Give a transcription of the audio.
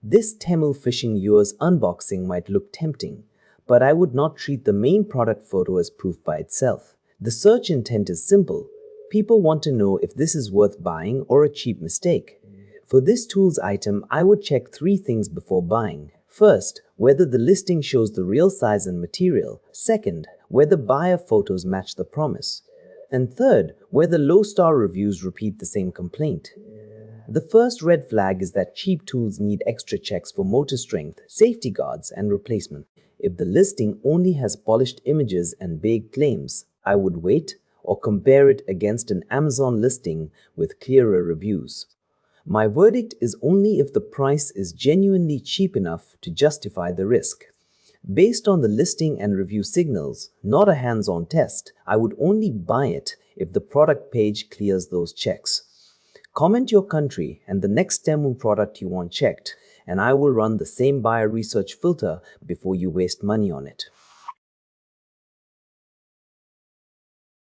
This Temu Fishing Lures unboxing might look tempting, but I would not treat the main product photo as proof by itself. The search intent is simple. People want to know if this is worth buying or a cheap mistake. For this tools item, I would check 3 things before buying. First, whether the listing shows the real size and material. Second, whether buyer photos match the promise. And third, whether low-star reviews repeat the same complaint. The first red flag is that cheap tools need extra checks for motor strength, safety guards, and replacement. If the listing only has polished images and vague claims, I would wait or compare it against an Amazon listing with clearer reviews. My verdict is only if the price is genuinely cheap enough to justify the risk. Based on the listing and review signals, not a hands-on test, I would only buy it if the product page clears those checks. Comment your country and the next Temu product you want checked, and I will run the same buyer research filter before you waste money on it.